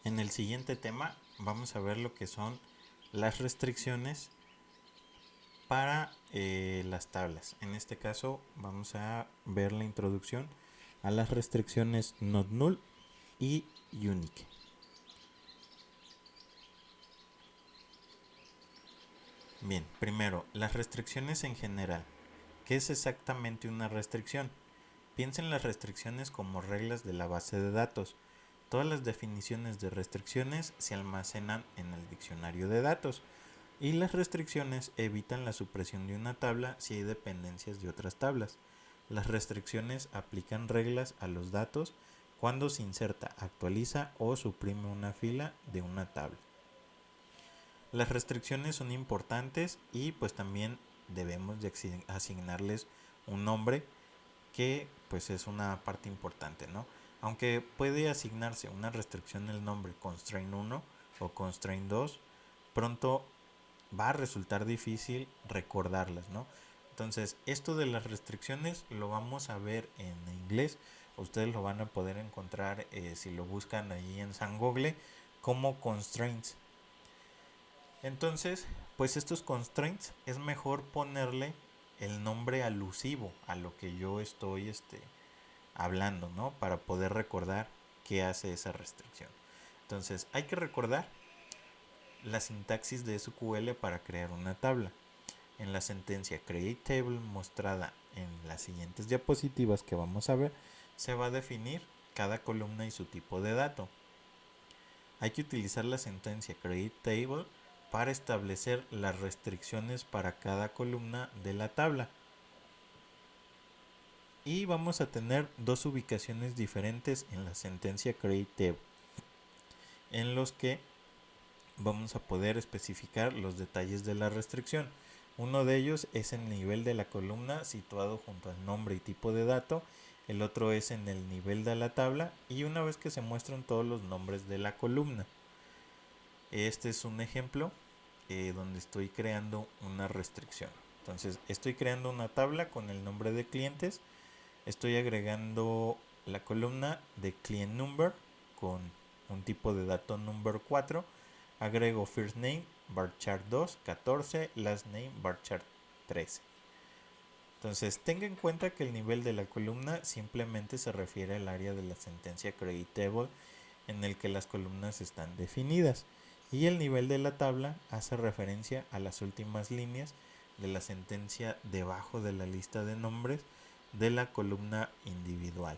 En el siguiente tema vamos a ver lo que son las restricciones para las tablas. En este caso vamos a ver la introducción a las restricciones not null y unique. Bien, primero, las restricciones en general. ¿Qué es exactamente una restricción? Piensa en las restricciones como reglas de la base de datos. Todas las definiciones de restricciones se almacenan en el diccionario de datos y las restricciones evitan la supresión de una tabla si hay dependencias de otras tablas. Las restricciones aplican reglas a los datos cuando se inserta, actualiza o suprime una fila de una tabla. Las restricciones son importantes y pues también debemos de asignarles un nombre que pues es una parte importante, ¿no? Aunque puede asignarse una restricción el nombre constraint 1 o constraint 2, pronto va a resultar difícil recordarlas, ¿no? Entonces, esto de las restricciones lo vamos a ver en inglés. Ustedes lo van a poder encontrar si lo buscan ahí en San Google como constraints. Entonces, pues estos constraints es mejor ponerle el nombre alusivo a lo que yo estoy hablando, ¿no? Para poder recordar qué hace esa restricción. Entonces, hay que recordar la sintaxis de SQL para crear una tabla. En la sentencia createTable mostrada en las siguientes diapositivas que vamos a ver, se va a definir cada columna y su tipo de dato. Hay que utilizar la sentencia createTable para establecer las restricciones para cada columna de la tabla. Y vamos a tener dos ubicaciones diferentes en la sentencia createTable, en los que vamos a poder especificar los detalles de la restricción. Uno de ellos es el nivel de la columna situado junto al nombre y tipo de dato. El otro es en el nivel de la tabla y una vez que se muestran todos los nombres de la columna. Este es un ejemplo donde estoy creando una restricción. Entonces estoy creando una tabla con el nombre de clientes. Estoy agregando la columna de client number con un tipo de dato number 4. Agrego first name varchar 2 14, last name varchar 13. Entonces tenga en cuenta que el nivel de la columna simplemente se refiere al área de la sentencia createTable en el que las columnas están definidas y el nivel de la tabla hace referencia a las últimas líneas de la sentencia debajo de la lista de nombres de la columna individual.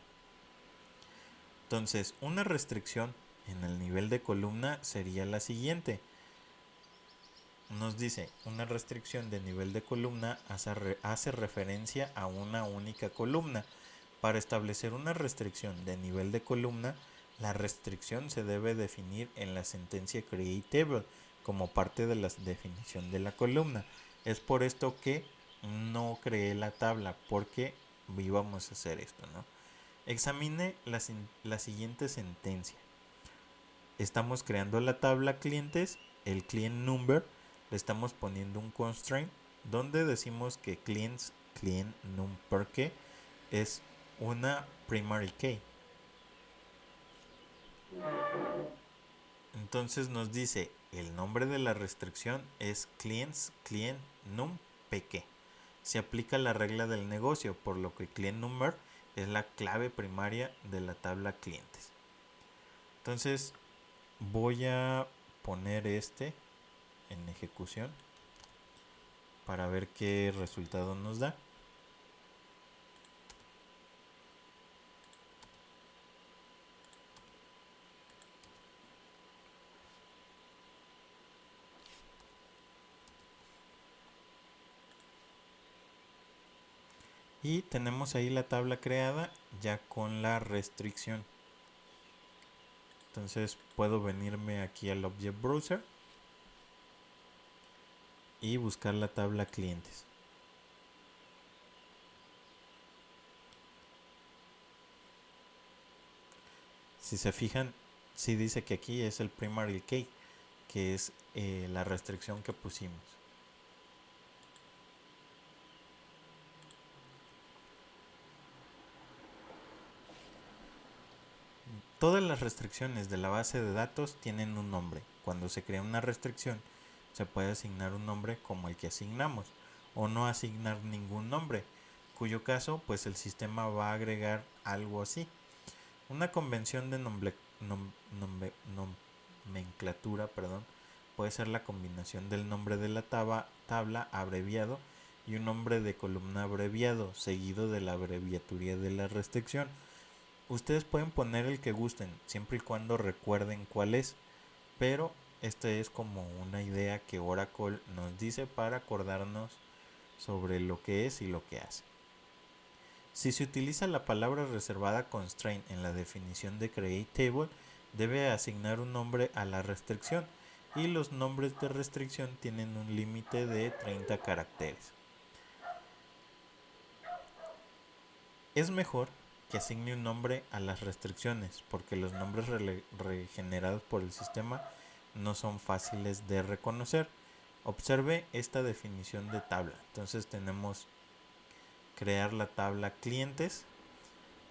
Entonces, una restricción en el nivel de columna sería la siguiente. Nos dice, una restricción de nivel de columna hace referencia a una única columna. Para establecer una restricción de nivel de columna, la restricción se debe definir en la sentencia createTable como parte de la definición de la columna. Es por esto que no creé la tabla, porque íbamos a hacer esto, ¿no? Examine la siguiente sentencia. Estamos creando la tabla clientes, el client number, le estamos poniendo un constraint donde decimos que client number key es una primary key. Entonces nos dice el nombre de la restricción es client num pk. Se aplica la regla del negocio, por lo que client number es la clave primaria de la tabla clientes. Entonces voy a poner en ejecución para ver qué resultado nos da. Y tenemos ahí la tabla creada ya con la restricción. Entonces puedo venirme aquí al Object Browser y buscar la tabla clientes. Si se fijan, sí dice que aquí es el primary key, que es la restricción que pusimos. Todas las restricciones de la base de datos tienen un nombre. Cuando se crea una restricción, se puede asignar un nombre como el que asignamos, o no asignar ningún nombre, cuyo caso pues el sistema va a agregar algo así. Una convención de nomenclatura puede ser la combinación del nombre de la tabla abreviado y un nombre de columna abreviado seguido de la abreviatura de la restricción. Ustedes pueden poner el que gusten, siempre y cuando recuerden cuál es, pero esta es como una idea que Oracle nos dice para acordarnos sobre lo que es y lo que hace. Si se utiliza la palabra reservada constraint en la definición de createTable, debe asignar un nombre a la restricción y los nombres de restricción tienen un límite de 30 caracteres. Es mejor que asigne un nombre a las restricciones porque los nombres regenerados por el sistema no son fáciles de reconocer. Observe esta definición de tabla. Entonces tenemos crear la tabla clientes,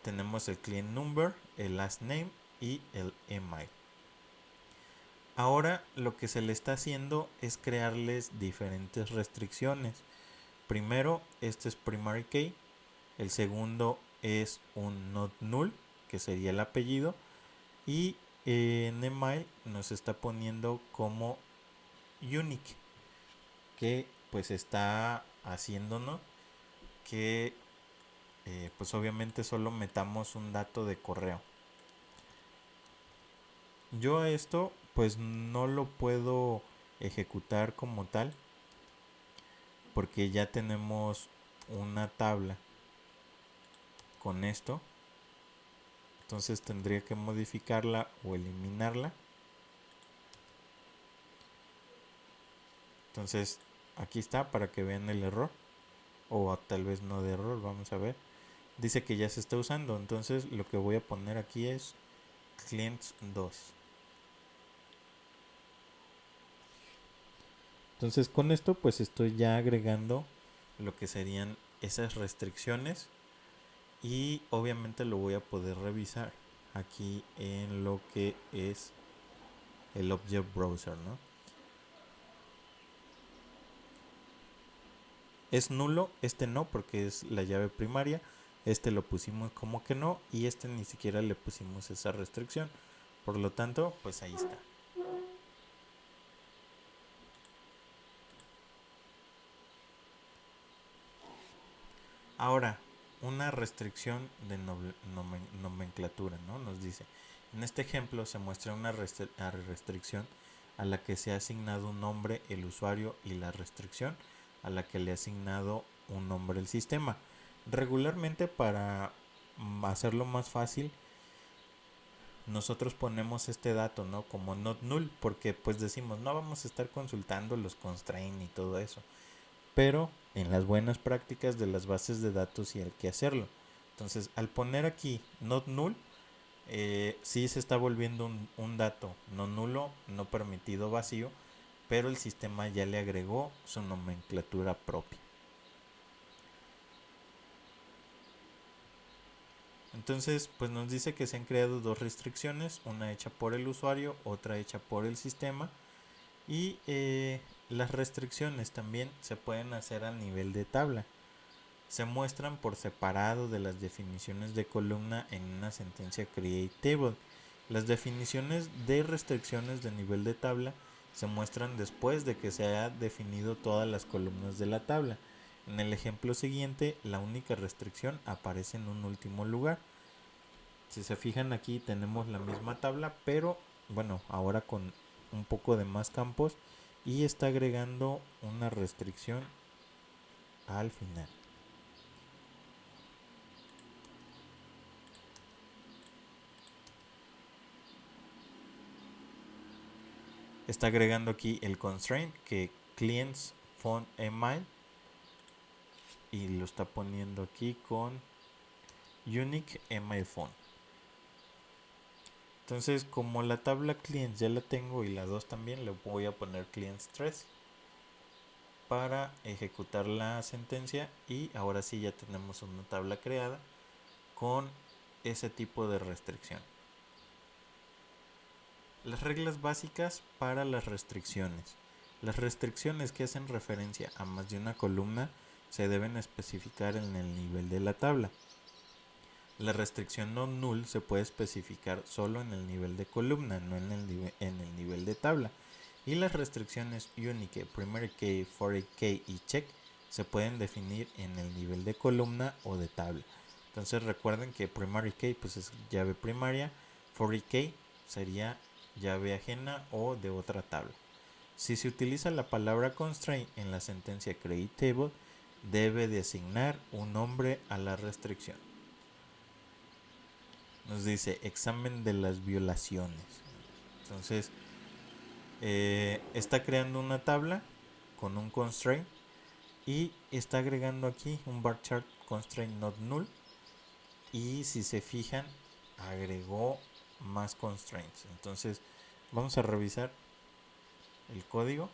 tenemos el client number, el last name y el email. Ahora lo que se le está haciendo es crearles diferentes restricciones. Primero, este es primary key, el segundo es un not null, que sería el apellido, y en email nos está poniendo como unique, que pues está haciéndonos que pues obviamente solo metamos un dato de correo. Yo a esto pues no lo puedo ejecutar como tal porque ya tenemos una tabla con esto, entonces tendría que modificarla o eliminarla. Entonces aquí está para que vean el error, o tal vez no de error, vamos a ver. Dice que ya se está usando, entonces lo que voy a poner aquí es clients 2. Entonces con esto pues estoy ya agregando lo que serían esas restricciones y obviamente lo voy a poder revisar aquí en lo que es el Object Browser, ¿no? Es nulo, este no porque es la llave primaria, este lo pusimos como que no y este ni siquiera le pusimos esa restricción, por lo tanto pues ahí está. Ahora, una restricción de nomenclatura, ¿no? Nos dice, en este ejemplo se muestra una restricción a la que se ha asignado un nombre el usuario y la restricción a la que le ha asignado un nombre el sistema. Regularmente para hacerlo más fácil, nosotros ponemos este dato, ¿no? Como not null, porque pues decimos, no vamos a estar consultando los constraint y todo eso, pero en las buenas prácticas de las bases de datos sí hay que hacerlo. Entonces, al poner aquí not null, sí se está volviendo un dato no nulo, no permitido, vacío, pero el sistema ya le agregó su nomenclatura propia. Entonces, pues nos dice que se han creado dos restricciones, una hecha por el usuario, otra hecha por el sistema, y las restricciones también se pueden hacer a nivel de tabla. Se muestran por separado de las definiciones de columna en una sentencia createTable. Las definiciones de restricciones de nivel de tabla se muestran después de que se haya definido todas las columnas de la tabla. En el ejemplo siguiente, la única restricción aparece en un último lugar. Si se fijan aquí tenemos la misma tabla, pero bueno, ahora con un poco de más campos y está agregando una restricción al final. Está agregando aquí el constraint que clients phone email y lo está poniendo aquí con unique email phone. Entonces, como la tabla clients ya la tengo y la 2 también, le voy a poner clients 3 para ejecutar la sentencia y ahora sí ya tenemos una tabla creada con ese tipo de restricción. Las reglas básicas para las restricciones. Las restricciones que hacen referencia a más de una columna se deben especificar en el nivel de la tabla. La restricción no null se puede especificar solo en el nivel de columna, no en el nivel de tabla. Y las restricciones unique, primary key, foreign key y check se pueden definir en el nivel de columna o de tabla. Entonces recuerden que primary key pues es llave primaria, foreign key sería llave ajena o de otra tabla. Si se utiliza la palabra constraint en la sentencia create table, debe de asignar un nombre a la restricción. Nos dice examen de las violaciones. Entonces, está creando una tabla con un constraint y está agregando aquí un bar chart constraint not null. Y si se fijan, agregó más constraints. Entonces, vamos a revisar el código.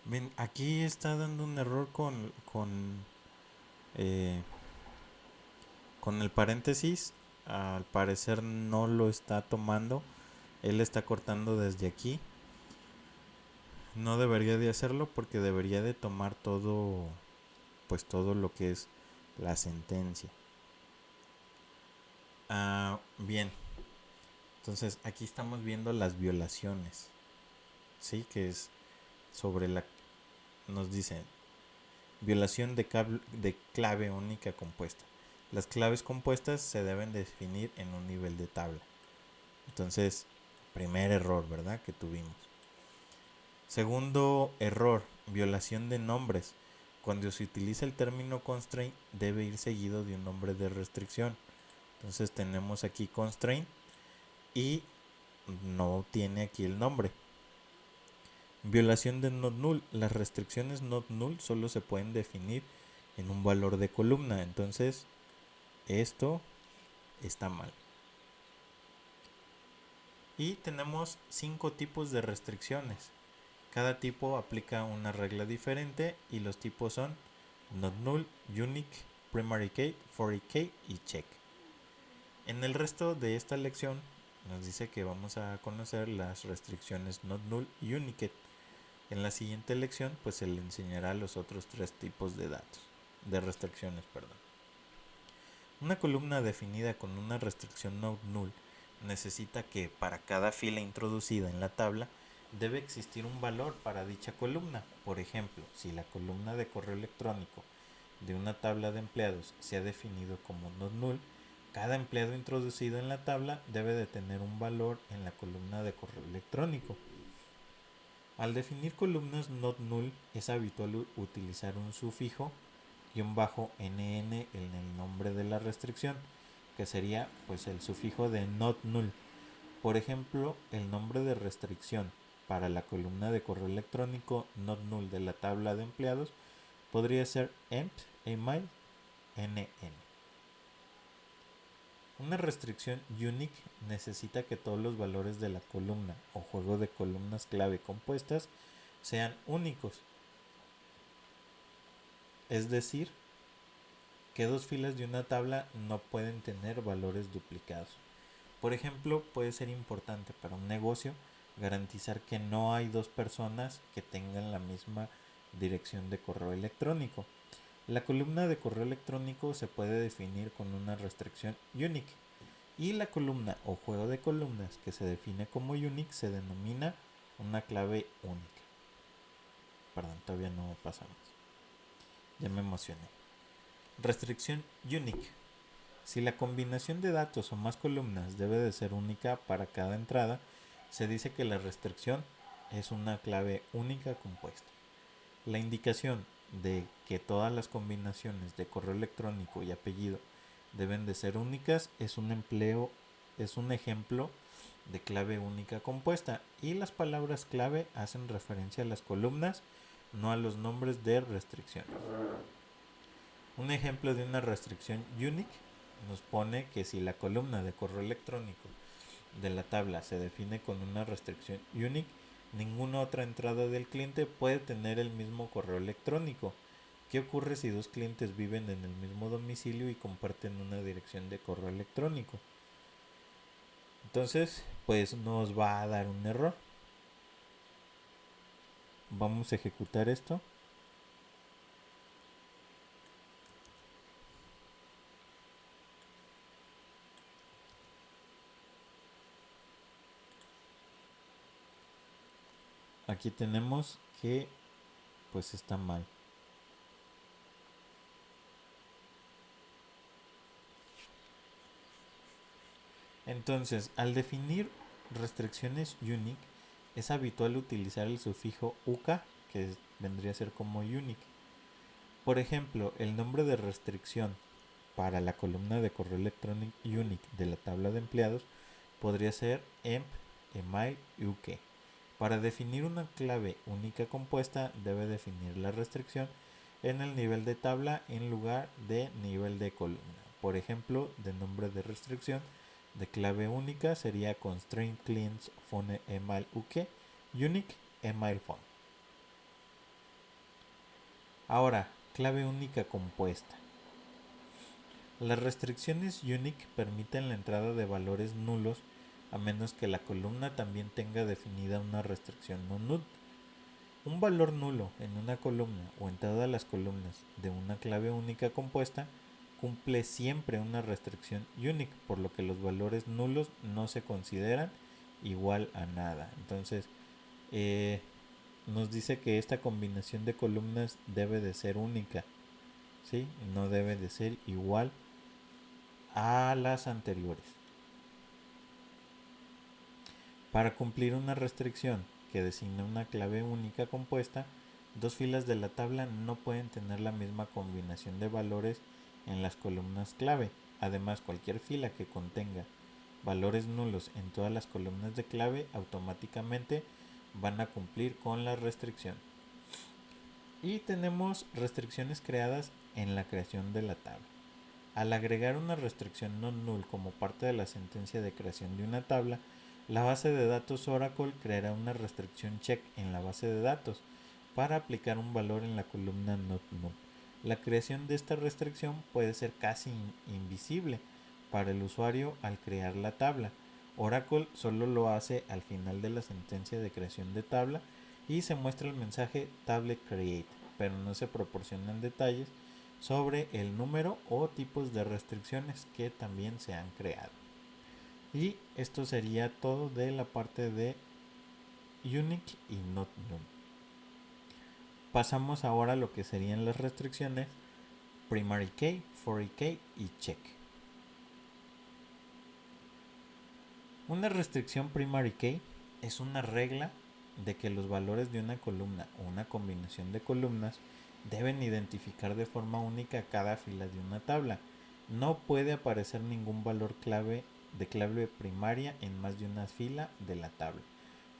Ven, aquí está dando un error eh, con el paréntesis. Al parecer no lo está tomando. Él está cortando desde aquí. No debería de hacerlo porque debería de tomar todo, pues todo lo que es la sentencia. Bien. Entonces aquí estamos viendo las violaciones. Sí, que es sobre la... Nos dicen violación de clave única compuesta. Las claves compuestas se deben definir en un nivel de tabla. Entonces, primer error, ¿verdad? Que tuvimos. Segundo error, violación de nombres. Cuando se utiliza el término constraint debe ir seguido de un nombre de restricción. Entonces tenemos aquí constraint y no tiene aquí el nombre. Violación de not null. Las restricciones not null solo se pueden definir en un valor de columna. Entonces esto está mal. Y tenemos 5 tipos de restricciones. Cada tipo aplica una regla diferente y los tipos son not null, unique, primary key, foreign key y check. En el resto de esta lección nos dice que vamos a conocer las restricciones not null y unique. En la siguiente lección pues se le enseñará los otros 3 tipos de datos, de restricciones, perdón. Una columna definida con una restricción not null necesita que para cada fila introducida en la tabla debe existir un valor para dicha columna. Por ejemplo, si la columna de correo electrónico de una tabla de empleados se ha definido como not null, cada empleado introducido en la tabla debe de tener un valor en la columna de correo electrónico. Al definir columnas not null es habitual utilizar un sufijo -nn en el nombre de la restricción, que sería pues el sufijo de not null. Por ejemplo, el nombre de restricción para la columna de correo electrónico not null de la tabla de empleados podría ser empt email nn. Una restricción unique necesita que todos los valores de la columna o juego de columnas clave compuestas sean únicos. Es decir, que dos filas de una tabla no pueden tener valores duplicados. Por ejemplo, puede ser importante para un negocio garantizar que no hay dos personas que tengan la misma dirección de correo electrónico. La columna de correo electrónico se puede definir con una restricción unique y la columna o juego de columnas que se define como unique se denomina una clave única. Perdón, todavía no pasamos. Ya me emocioné. Restricción unique. Si la combinación de datos o más columnas debe de ser única para cada entrada, se dice que la restricción es una clave única compuesta. La indicación de que todas las combinaciones de correo electrónico y apellido deben de ser únicas es un ejemplo de clave única compuesta, y las palabras clave hacen referencia a las columnas, no a los nombres de restricciones. Un ejemplo de una restricción unique nos pone que si la columna de correo electrónico de la tabla se define con una restricción unique, ninguna otra entrada del cliente puede tener el mismo correo electrónico. ¿Qué ocurre si dos clientes viven en el mismo domicilio y comparten una dirección de correo electrónico? Entonces, pues nos va a dar un error. Vamos a ejecutar esto. Aquí tenemos que pues está mal. Entonces, al definir restricciones unique, es habitual utilizar el sufijo uka, que vendría a ser como unique. Por ejemplo, el nombre de restricción para la columna de correo electrónico unique de la tabla de empleados podría ser emp email uk. Para definir una clave única compuesta, debe definir la restricción en el nivel de tabla en lugar de nivel de columna. Por ejemplo, de nombre de restricción de clave única sería constraint clients phone email uk unique email phone. Ahora, clave única compuesta. Las restricciones unique permiten la entrada de valores nulos a menos que la columna también tenga definida una restricción no null. Un valor nulo en una columna o en todas las columnas de una clave única compuesta cumple siempre una restricción unique, por lo que los valores nulos no se consideran igual a nada. Entonces, nos dice que esta combinación de columnas debe de ser única, ¿sí? No debe de ser igual a las anteriores. Para cumplir una restricción que designa una clave única compuesta, dos filas de la tabla no pueden tener la misma combinación de valores en las columnas clave. Además, cualquier fila que contenga valores nulos en todas las columnas de clave automáticamente van a cumplir con la restricción. Y tenemos restricciones creadas en la creación de la tabla. Al agregar una restricción no null como parte de la sentencia de creación de una tabla, la base de datos Oracle creará una restricción check en la base de datos para aplicar un valor en la columna not null. La creación de esta restricción puede ser casi invisible para el usuario al crear la tabla. Oracle solo lo hace al final de la sentencia de creación de tabla y se muestra el mensaje tablet create, pero no se proporcionan detalles sobre el número o tipos de restricciones que también se han creado. Y esto sería todo de la parte de unique y not null. Pasamos ahora a lo que serían las restricciones primary key, foreign key y check. Una restricción primary key es una regla de que los valores de una columna o una combinación de columnas deben identificar de forma única cada fila de una tabla. No puede aparecer ningún valor clave de clave primaria en más de una fila de la tabla.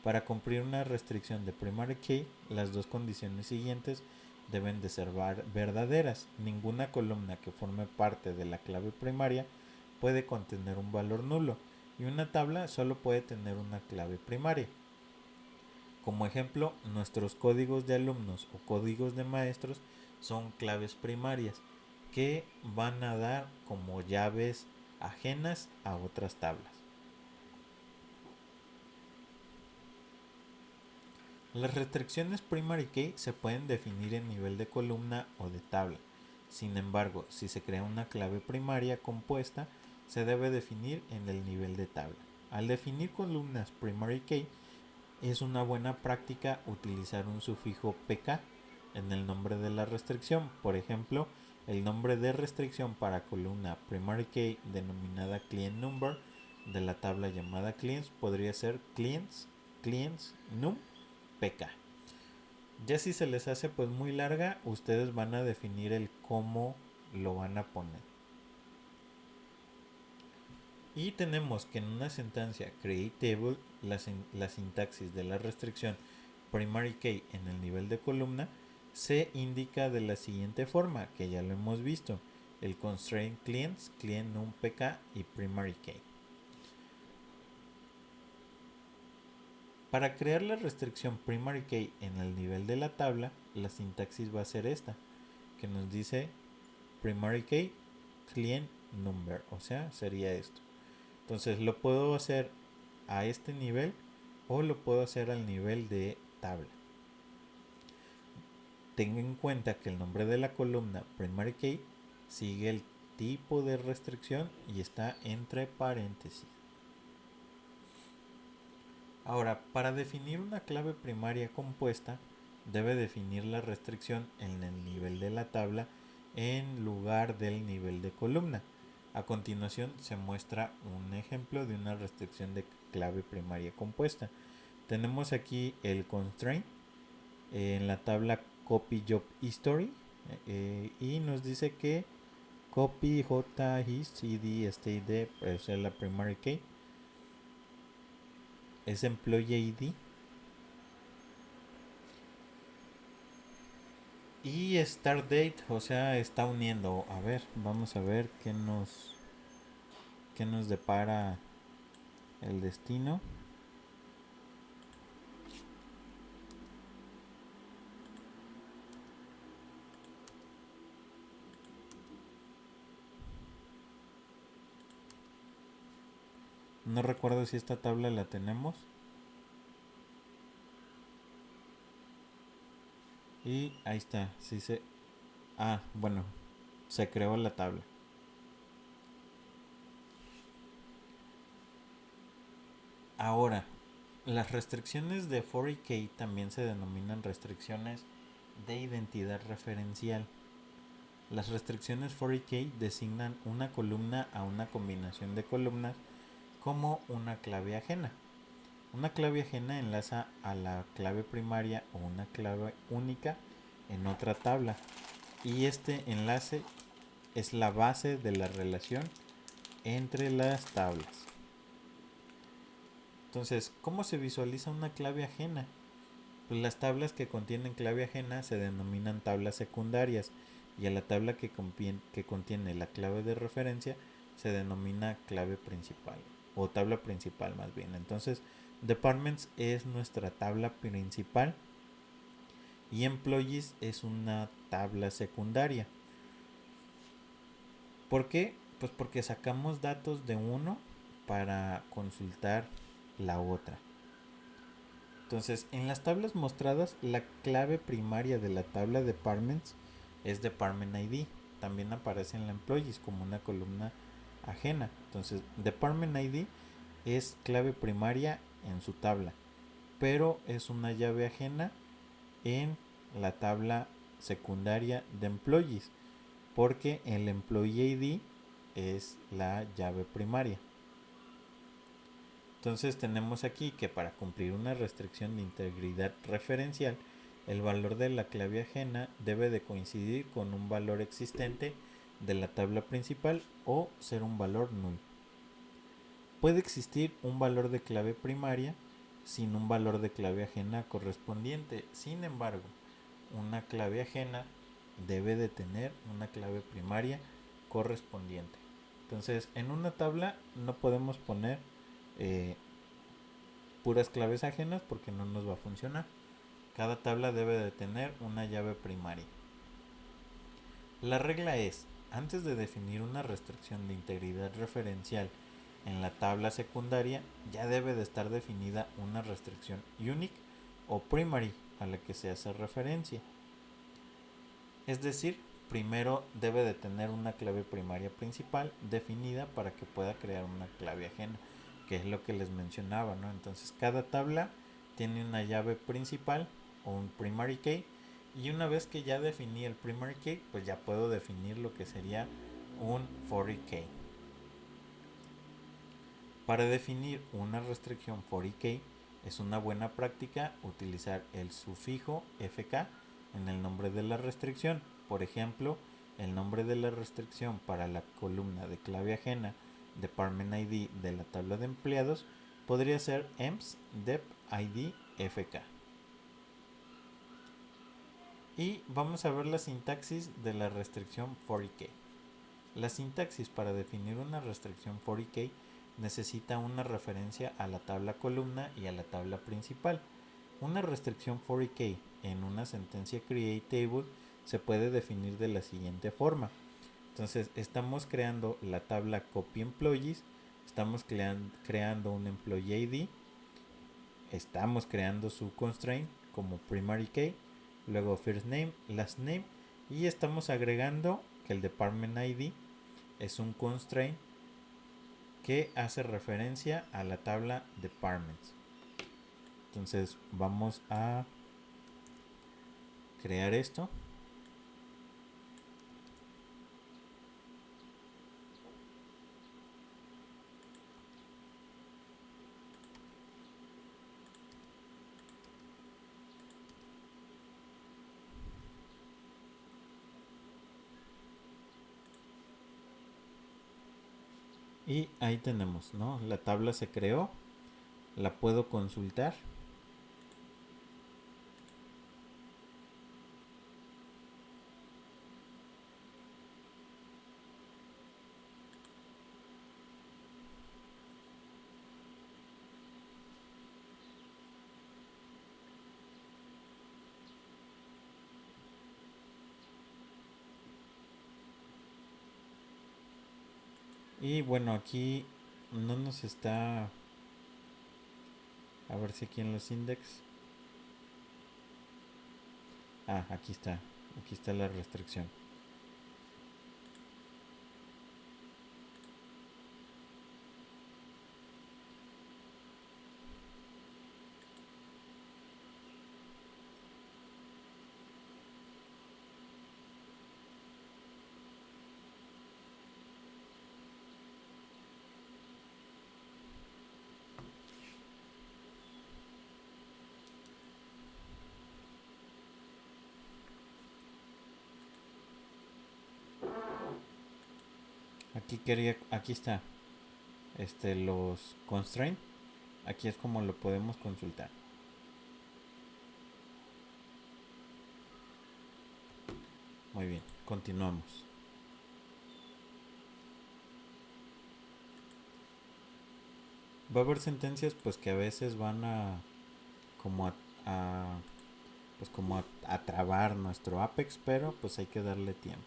Para cumplir una restricción de primary key, las dos condiciones siguientes deben de ser verdaderas. Ninguna columna que forme parte de la clave primaria puede contener un valor nulo y una tabla solo puede tener una clave primaria. Como ejemplo, nuestros códigos de alumnos o códigos de maestros son claves primarias que van a dar como llaves ajenas a otras tablas. Las restricciones primary key se pueden definir en nivel de columna o de tabla. Sin embargo, si se crea una clave primaria compuesta, se debe definir en el nivel de tabla. Al definir columnas primary key, es una buena práctica utilizar un sufijo pk en el nombre de la restricción. Por ejemplo, el nombre de restricción para columna primary key denominada client number de la tabla llamada clients podría ser clients num pk. Ya si se les hace pues muy larga, ustedes van a definir el cómo lo van a poner. Y tenemos que en una sentencia create table, la sintaxis de la restricción primary key en el nivel de columna se indica de la siguiente forma, que ya lo hemos visto: el constraint clients, client num pk y primary key. Para crear la restricción primary key en el nivel de la tabla, la sintaxis va a ser esta, que nos dice primary key client number, o sea, sería esto. Entonces lo puedo hacer a este nivel o lo puedo hacer al nivel de tabla. Tenga en cuenta que el nombre de la columna primary key sigue el tipo de restricción y está entre paréntesis. Ahora, para definir una clave primaria compuesta, debe definir la restricción en el nivel de la tabla en lugar del nivel de columna. A continuación se muestra un ejemplo de una restricción de clave primaria compuesta. Tenemos aquí el constraint en la tabla copy job history y nos dice que copy j hist id state es la primary key, es employee id y start date, o sea, está uniendo. A ver, vamos a ver qué nos depara el destino. No recuerdo si esta tabla la tenemos. Y ahí está, sí se... Ah, bueno, se creó la tabla. Ahora, las restricciones de 4K también se denominan restricciones de identidad referencial. Las restricciones 4K designan una columna a una combinación de columnas como una clave ajena. Una clave ajena enlaza a la clave primaria o una clave única en otra tabla, y este enlace es la base de la relación entre las tablas. Entonces, ¿cómo se visualiza una clave ajena? Pues las tablas que contienen clave ajena se denominan tablas secundarias, y a la tabla que contiene la clave de referencia se denomina clave principal o tabla principal más bien. Entonces, departments es nuestra tabla principal y employees es una tabla secundaria. ¿Por qué? Pues porque sacamos datos de uno para consultar la otra. Entonces, en las tablas mostradas, la clave primaria de la tabla departments es department ID. También aparece en la employees como una columna ajena. Entonces, department ID es clave primaria en su tabla, pero es una llave ajena en la tabla secundaria de employees, porque el employee ID es la llave primaria. Entonces tenemos aquí que para cumplir una restricción de integridad referencial, el valor de la clave ajena debe de coincidir con un valor existente de la tabla principal o ser un valor null. Puede existir un valor de clave primaria sin un valor de clave ajena correspondiente. Sin embargo, una clave ajena debe de tener una clave primaria correspondiente. Entonces, en una tabla no podemos poner puras claves ajenas porque no nos va a funcionar. Cada tabla debe de tener una llave primaria. La regla es, antes de definir una restricción de integridad referencial en la tabla secundaria, ya debe de estar definida una restricción unique o primary a la que se hace referencia. Es decir, primero debe de tener una clave primaria principal definida para que pueda crear una clave ajena, que es lo que les mencionaba, ¿no? Entonces cada tabla tiene una llave principal o un primary key, y una vez que ya definí el primary key, pues ya puedo definir lo que sería un foreign key. Para definir una restricción foreign key es una buena práctica utilizar el sufijo fk en el nombre de la restricción. Por ejemplo, el nombre de la restricción para la columna de clave ajena Department ID de la tabla de empleados podría ser emps dep id fk. Y vamos a ver la sintaxis de la restricción foreign key. La sintaxis para definir una restricción foreign key necesita una referencia a la tabla columna y a la tabla principal. Una restricción foreign key en una sentencia create table se puede definir de la siguiente forma. Entonces estamos creando la tabla copy employees, estamos creando un employee ID, estamos creando su constraint como primary key, luego first name, last name, y estamos agregando que el department ID es un constraint que hace referencia a la tabla departments. Entonces vamos a crear esto. Y ahí tenemos, ¿no? La tabla se creó, la puedo consultar. Y bueno, aquí no nos está... A ver si aquí en los index... Ah, aquí está. Aquí está la restricción. Aquí está. Los constraint. Aquí es como lo podemos consultar. Muy bien, continuamos. Va a haber sentencias pues que a veces van a como a pues como a trabar nuestro Apex, pero pues hay que darle tiempo.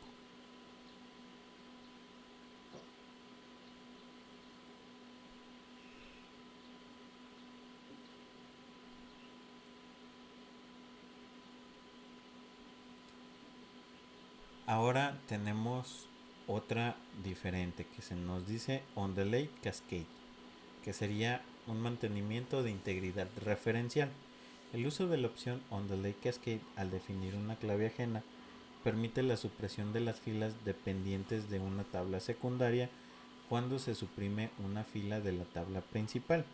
Ahora tenemos otra diferente que se nos dice on delay cascade, que sería un mantenimiento de integridad referencial. El uso de la opción on delay cascade al definir una clave ajena permite la supresión de las filas dependientes de una tabla secundaria cuando se suprime una fila de la tabla principal.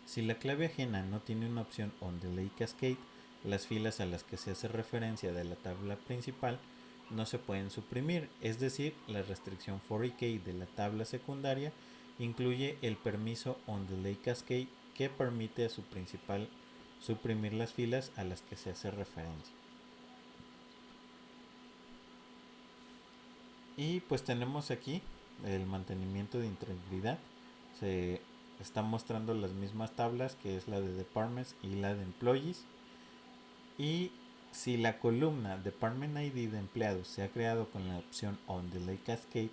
Si la clave ajena no tiene una opción on delay cascade, las filas a las que se hace referencia de la tabla principal no se pueden suprimir, es decir, la restricción foreign key de la tabla secundaria incluye el permiso on delay cascade que permite a su principal suprimir las filas a las que se hace referencia. Y pues tenemos aquí el mantenimiento de integridad. Se están mostrando las mismas tablas, que es la de departments y la de employees. Y si la columna Department ID de empleados se ha creado con la opción on delay cascade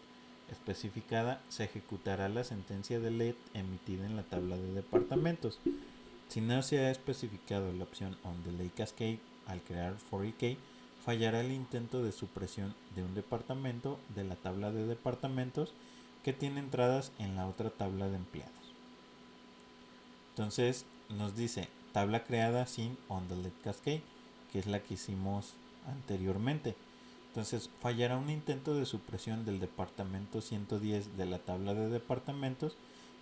especificada, se ejecutará la sentencia de LED emitida en la tabla de departamentos. Si no se ha especificado la opción OnDelay Cascade al crear for eK, fallará el intento de supresión de un departamento de la tabla de departamentos que tiene entradas en la otra tabla de empleados. Entonces nos dice tabla creada sin OnDelay Cascade, que es la que hicimos anteriormente. Entonces fallará un intento de supresión del departamento 110 de la tabla de departamentos,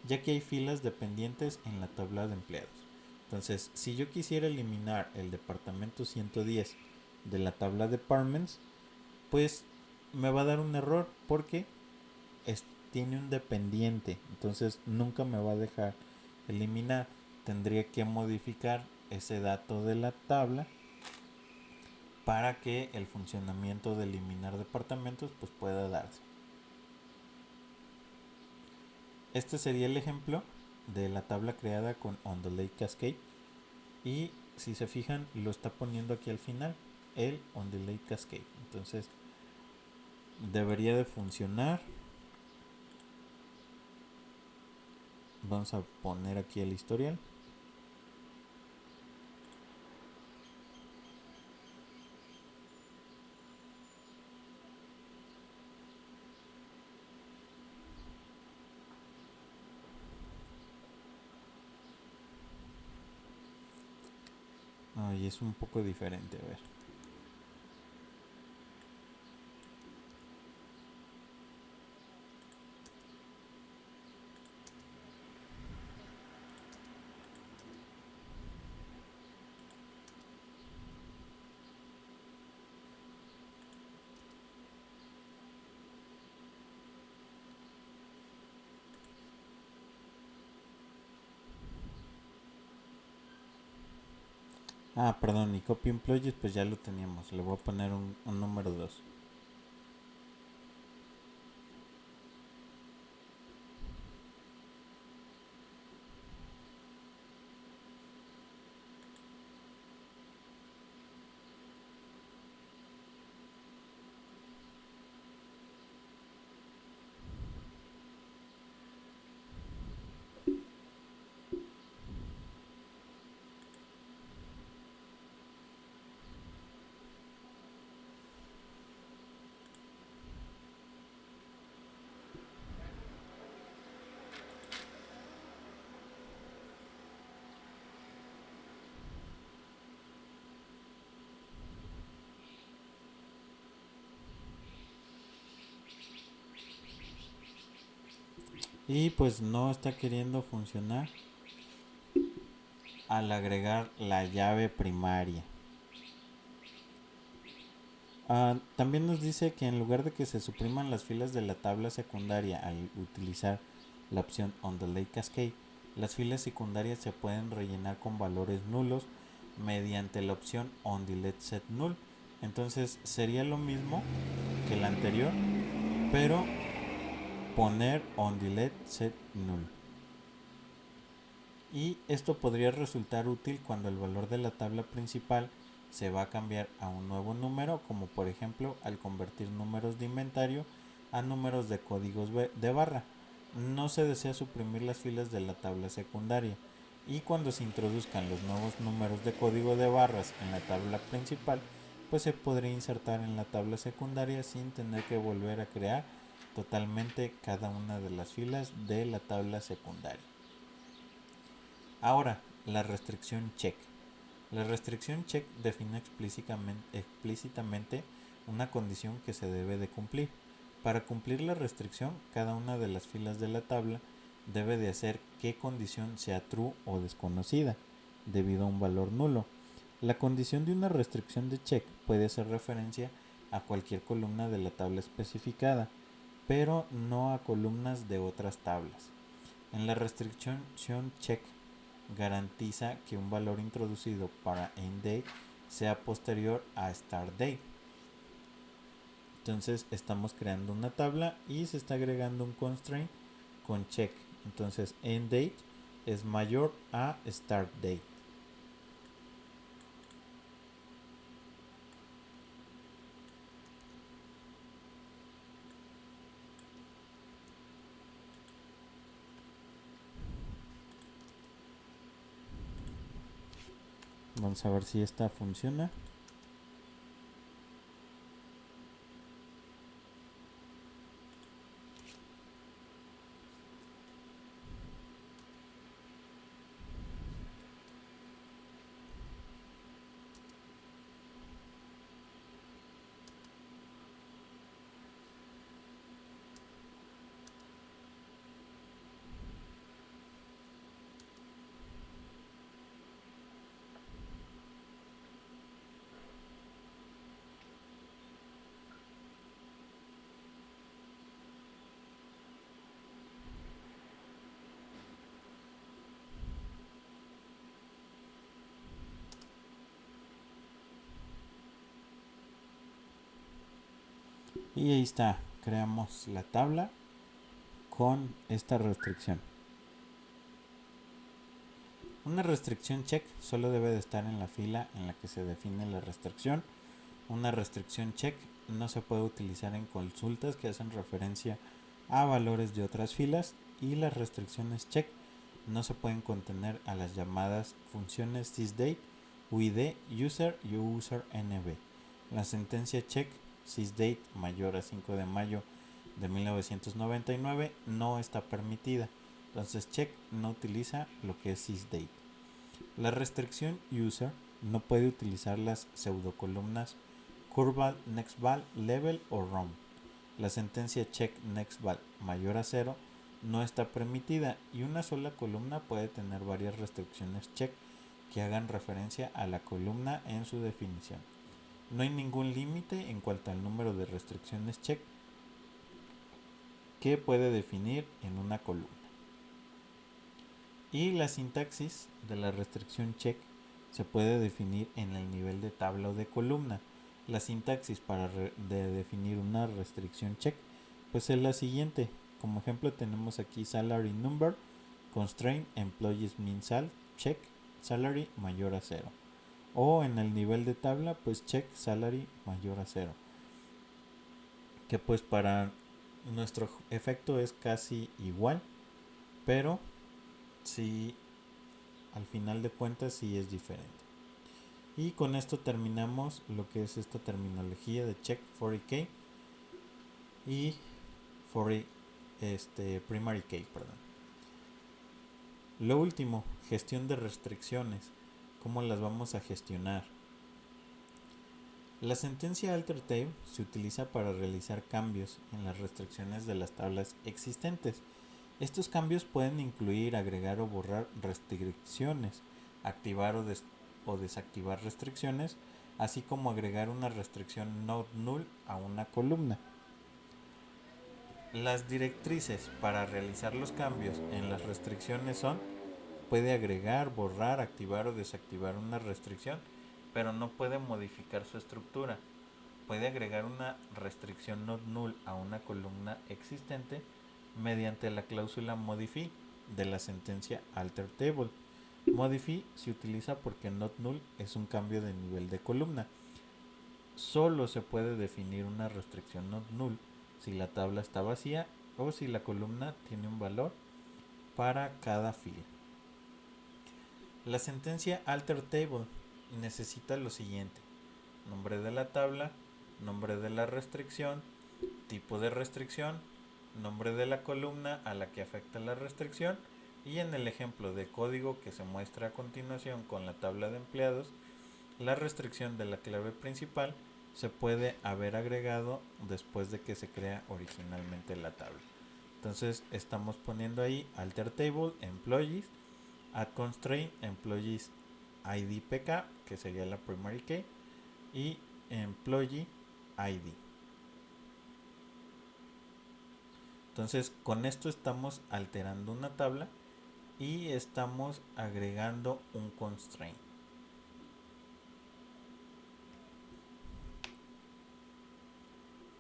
ya que hay filas dependientes en la tabla de empleados. Entonces, si yo quisiera eliminar el departamento 110 de la tabla de departments, pues me va a dar un error porque tiene un dependiente. Entonces nunca me va a dejar eliminar. Tendría que modificar ese dato de la tabla para que el funcionamiento de eliminar departamentos pues pueda darse. Este sería el ejemplo de la tabla creada con OnDelay Cascade, y si se fijan lo está poniendo aquí al final, el OnDelay Cascade. Entonces debería de funcionar. Vamos a poner aquí el historial. Ay, es un poco diferente, a ver. Ah, perdón, y copy employees pues ya lo teníamos. Le voy a poner un número 2. Y pues no está queriendo funcionar al agregar la llave primaria. También nos dice que en lugar de que se supriman las filas de la tabla secundaria al utilizar la opción OnDelay Cascade, las filas secundarias se pueden rellenar con valores nulos mediante la opción OnDelete Set Null. Entonces sería lo mismo que el anterior, pero poner OnDelete Set Null. Y esto podría resultar útil cuando el valor de la tabla principal se va a cambiar a un nuevo número, como por ejemplo al convertir números de inventario a números de códigos de barra. No se desea suprimir las filas de la tabla secundaria, y cuando se introduzcan los nuevos números de código de barras en la tabla principal, pues se podría insertar en la tabla secundaria sin tener que volver a crear totalmente cada una de las filas de la tabla secundaria. Ahora, la restricción check. La restricción check define explícitamente una condición que se debe de cumplir. Para cumplir la restricción, cada una de las filas de la tabla debe de hacer que condición sea true o desconocida, debido a un valor nulo. La condición de una restricción de check puede hacer referencia a cualquier columna de la tabla especificada, pero no a columnas de otras tablas. En la restricción check garantiza que un valor introducido para endDate sea posterior a startDate. Entonces estamos creando una tabla y se está agregando un constraint con check. Entonces endDate es mayor a startDate. Vamos a ver si esta funciona. Y ahí está, creamos la tabla con esta restricción. Una restricción check solo debe de estar en la fila en la que se define la restricción. Una restricción check no se puede utilizar en consultas que hacen referencia a valores de otras filas, y las restricciones check no se pueden contener a las llamadas funciones sysdate, uid, user y usernv. La sentencia check sysdate mayor a 5 de mayo de 1999 no está permitida. Entonces check no utiliza lo que es sysdate. La restricción user no puede utilizar las pseudocolumnas curval, nextval, level o round. La sentencia check nextval mayor a 0 no está permitida, y una sola columna puede tener varias restricciones check que hagan referencia a la columna en su definición. No hay ningún límite en cuanto al número de restricciones check que puede definir en una columna. Y la sintaxis de la restricción check se puede definir en el nivel de tabla o de columna. La sintaxis para definir una restricción check pues es la siguiente. Como ejemplo tenemos aquí salary number, constraint employees mean sal, check salary mayor a 0. O en el nivel de tabla pues check salary mayor a 0. Que pues para nuestro efecto es casi igual, pero sí, al final de cuentas sí es diferente. Y con esto terminamos lo que es esta terminología de check 40k y primary key, perdón. Lo último, gestión de restricciones. ¿Cómo las vamos a gestionar? La sentencia alter table se utiliza para realizar cambios en las restricciones de las tablas existentes. Estos cambios pueden incluir agregar o borrar restricciones, activar o desactivar restricciones, así como agregar una restricción not null a una columna. Las directrices para realizar los cambios en las restricciones son: puede agregar, borrar, activar o desactivar una restricción, pero no puede modificar su estructura. Puede agregar una restricción not null a una columna existente mediante la cláusula modify de la sentencia alter table. Modify se utiliza porque not null es un cambio de nivel de columna. Solo se puede definir una restricción not null si la tabla está vacía o si la columna tiene un valor para cada fila. La sentencia alter table necesita lo siguiente: nombre de la tabla, nombre de la restricción, tipo de restricción, nombre de la columna a la que afecta la restricción, y en el ejemplo de código que se muestra a continuación con la tabla de empleados, la restricción de la clave principal se puede haber agregado después de que se crea originalmente la tabla. Entonces estamos poniendo ahí alter table employees, add constraint employees id pk, que sería la primary key, y employee id. Entonces con esto estamos alterando una tabla y estamos agregando un constraint.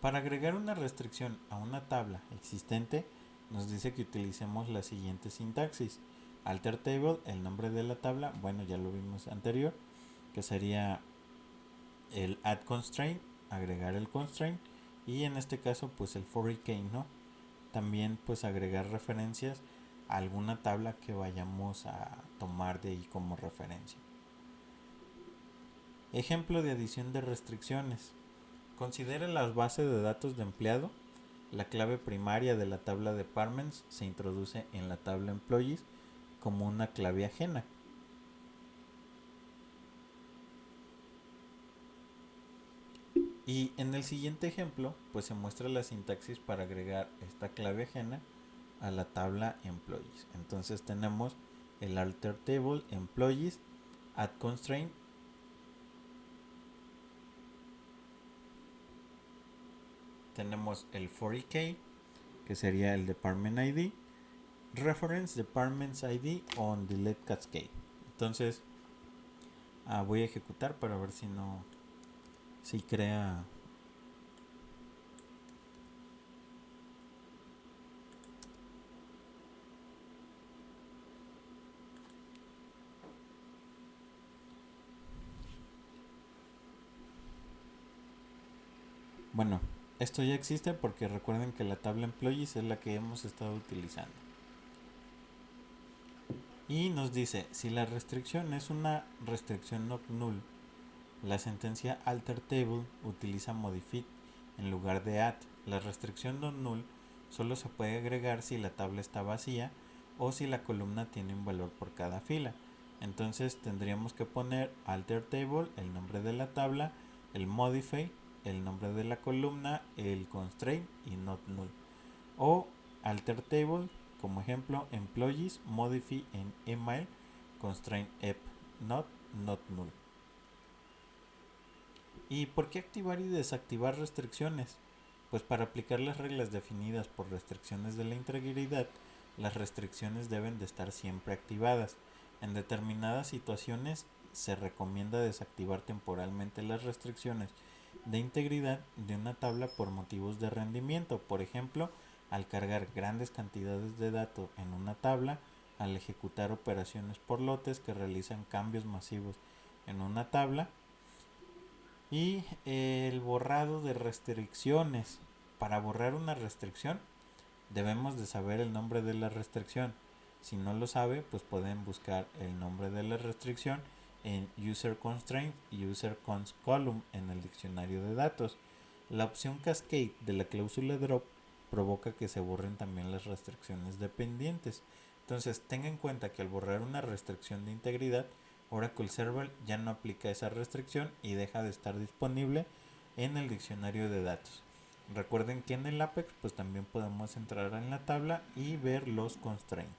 Para agregar una restricción a una tabla existente, nos dice que utilicemos la siguiente sintaxis: alter table, el nombre de la tabla, bueno, ya lo vimos anterior, que sería el add constraint, agregar el constraint, y en este caso pues el for k, ¿no? También pues agregar referencias a alguna tabla que vayamos a tomar de ahí como referencia. Ejemplo de adición de restricciones. Considere las bases de datos de empleado. La clave primaria de la tabla departments se introduce en la tabla employees como una clave ajena. Y en el siguiente ejemplo, pues se muestra la sintaxis para agregar esta clave ajena a la tabla employees. Entonces tenemos el alter table employees add constraint. Tenemos el 40k, que sería el department ID, reference departments ID on delete cascade. Entonces voy a ejecutar para ver si crea. Bueno, esto ya existe porque recuerden que la tabla employees es la que hemos estado utilizando. Y nos dice, si la restricción es una restricción not null, la sentencia alter table utiliza modify en lugar de add. La restricción not null solo se puede agregar si la tabla está vacía o si la columna tiene un valor por cada fila. Entonces tendríamos que poner alter table, el nombre de la tabla, el modify, el nombre de la columna, el constraint y not null. O alter table, como ejemplo, employees modify en email constraint ep not null. ¿Y por qué activar y desactivar restricciones? Pues para aplicar las reglas definidas por restricciones de la integridad, las restricciones deben de estar siempre activadas. En determinadas situaciones se recomienda desactivar temporalmente las restricciones de integridad de una tabla por motivos de rendimiento. Por ejemplo, al cargar grandes cantidades de datos en una tabla, al ejecutar operaciones por lotes que realizan cambios masivos en una tabla, y el borrado de restricciones. Para borrar una restricción debemos de saber el nombre de la restricción. Si no lo sabe, pues pueden buscar el nombre de la restricción en user constraint y user const column en el diccionario de datos. La opción cascade de la cláusula drop provoca que se borren también las restricciones dependientes. Entonces tenga en cuenta que al borrar una restricción de integridad, Oracle Server ya no aplica esa restricción y deja de estar disponible en el diccionario de datos. Recuerden que en el Apex pues también podemos entrar en la tabla y ver los constraints.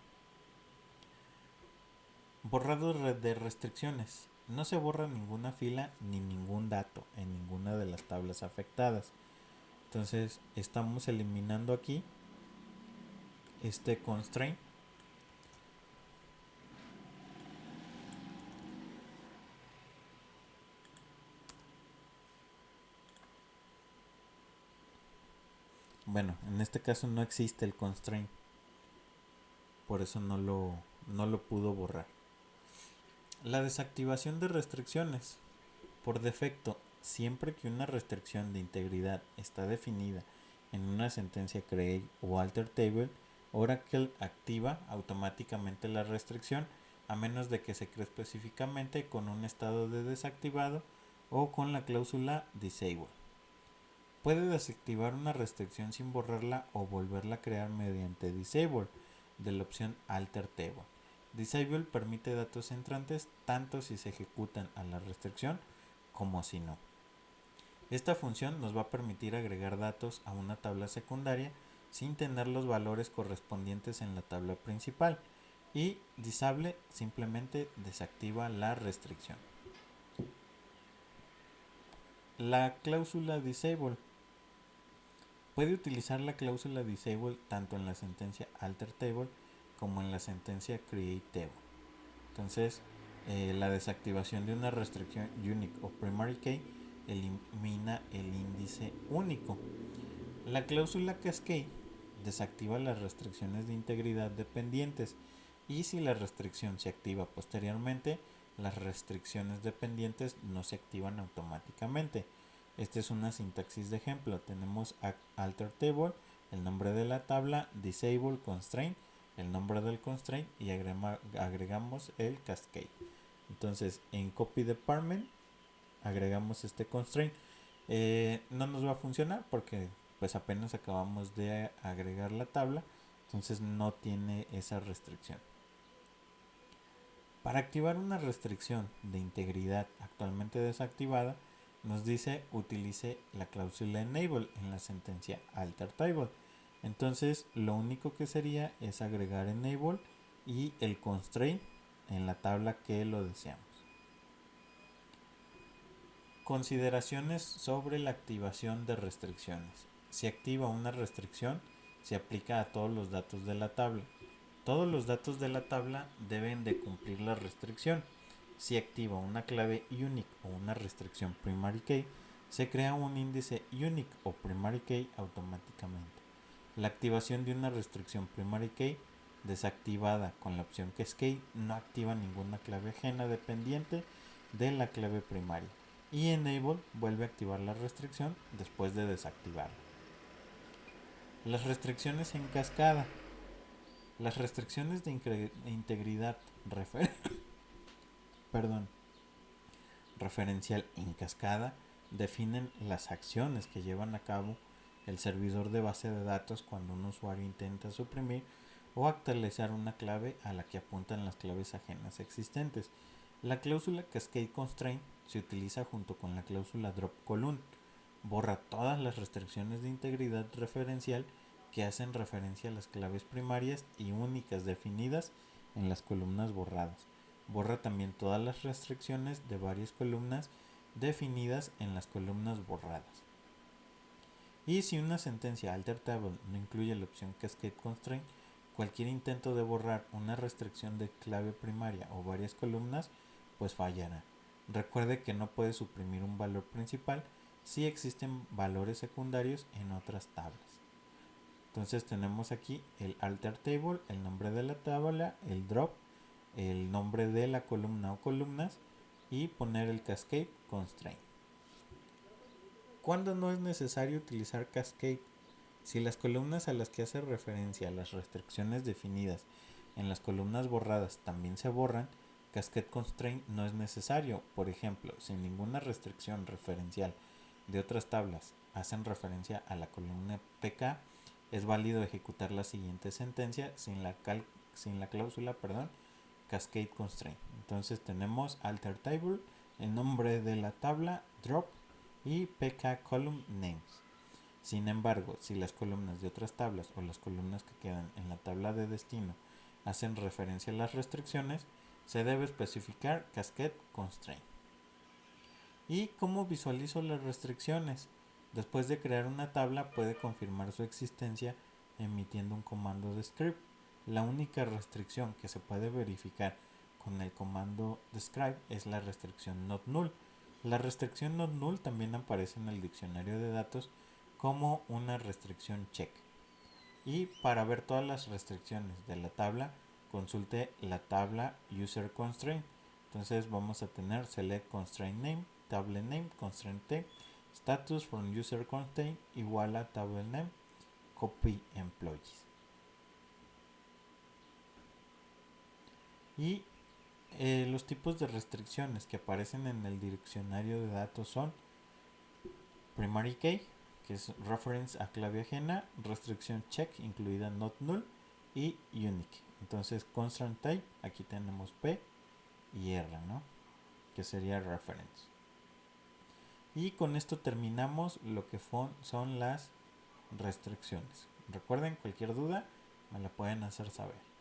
Borrado de restricciones. No se borra ninguna fila ni ningún dato en ninguna de las tablas afectadas. Entonces estamos eliminando aquí este constraint. Bueno, en este caso no existe el constraint, por eso no lo pudo borrar. La desactivación de restricciones. Por defecto, siempre que una restricción de integridad está definida en una sentencia create o alter table, Oracle activa automáticamente la restricción a menos de que se cree específicamente con un estado de desactivado o con la cláusula disable. Puede desactivar una restricción sin borrarla o volverla a crear mediante disable de la opción alter table. Disable permite datos entrantes tanto si se ejecutan a la restricción como si no. Esta función nos va a permitir agregar datos a una tabla secundaria sin tener los valores correspondientes en la tabla principal, y disable simplemente desactiva la restricción. La cláusula disable. Puede utilizar la cláusula disable tanto en la sentencia alter table como en la sentencia create table. Entonces, la desactivación de una restricción unique o primary key elimina el índice único. La cláusula cascade desactiva las restricciones de integridad dependientes, y si la restricción se activa posteriormente, las restricciones dependientes no se activan automáticamente. Esta es una sintaxis de ejemplo. Tenemos alter table, el nombre de la tabla, disable constraint, el nombre del constraint, y agregamos el cascade. Entonces en copy department agregamos este constraint, no nos va a funcionar porque pues apenas acabamos de agregar la tabla, entonces no tiene esa restricción. Para activar una restricción de integridad actualmente desactivada, nos dice utilice la cláusula enable en la sentencia alter table. Entonces lo único que sería es agregar enable y el constraint en la tabla que lo deseamos. Consideraciones sobre la activación de restricciones. Si activa una restricción, se aplica a todos los datos de la tabla. Todos los datos de la tabla deben de cumplir la restricción. Si activa una clave unique o una restricción primary key, se crea un índice unique o primary key automáticamente. La activación de una restricción primary key desactivada con la opción cascade no activa ninguna clave ajena dependiente de la clave primaria, y enable vuelve a activar la restricción después de desactivarla. Las restricciones en cascada. Las restricciones de integridad referencial en cascada definen las acciones que llevan a cabo el servidor de base de datos cuando un usuario intenta suprimir o actualizar una clave a la que apuntan las claves ajenas existentes. La cláusula Cascade Constraint se utiliza junto con la cláusula Drop Column. Borra todas las restricciones de integridad referencial que hacen referencia a las claves primarias y únicas definidas en las columnas borradas. Borra también todas las restricciones de varias columnas definidas en las columnas borradas. Y si una sentencia alter table no incluye la opción Cascade Constraint, cualquier intento de borrar una restricción de clave primaria o varias columnas, pues fallará. Recuerde que no puede suprimir un valor principal si existen valores secundarios en otras tablas. Entonces tenemos aquí el alter table, el nombre de la tabla, el drop, el nombre de la columna o columnas y poner el cascade constraint. ¿Cuándo no es necesario utilizar cascade? Si las columnas a las que hace referencia las restricciones definidas en las columnas borradas también se borran, cascade constraint no es necesario. Por ejemplo, si ninguna restricción referencial de otras tablas hacen referencia a la columna pk, es válido ejecutar la siguiente sentencia sin la cláusula cascade constraint. Entonces tenemos alter table, el nombre de la tabla, drop y pk column names. Sin embargo, si las columnas de otras tablas o las columnas que quedan en la tabla de destino hacen referencia a las restricciones, se debe especificar cascade constraint. ¿Y cómo visualizo las restricciones? Después de crear una tabla puede confirmar su existencia emitiendo un comando de script. La única restricción que se puede verificar con el comando describe es la restricción not null. La restricción not null también aparece en el diccionario de datos como una restricción check. Y para ver todas las restricciones de la tabla, consulte la tabla user constraint. Entonces vamos a tener select constraint name, table name, constraint type, status from user constraint igual a table name, copy employees. Y los tipos de restricciones que aparecen en el diccionario de datos son primary key, que es reference a clave ajena, restricción check incluida not null y unique. Entonces constraint type, aquí tenemos P y R, ¿no? Que sería reference. Y con esto terminamos lo que son las restricciones. Recuerden, cualquier duda me la pueden hacer saber.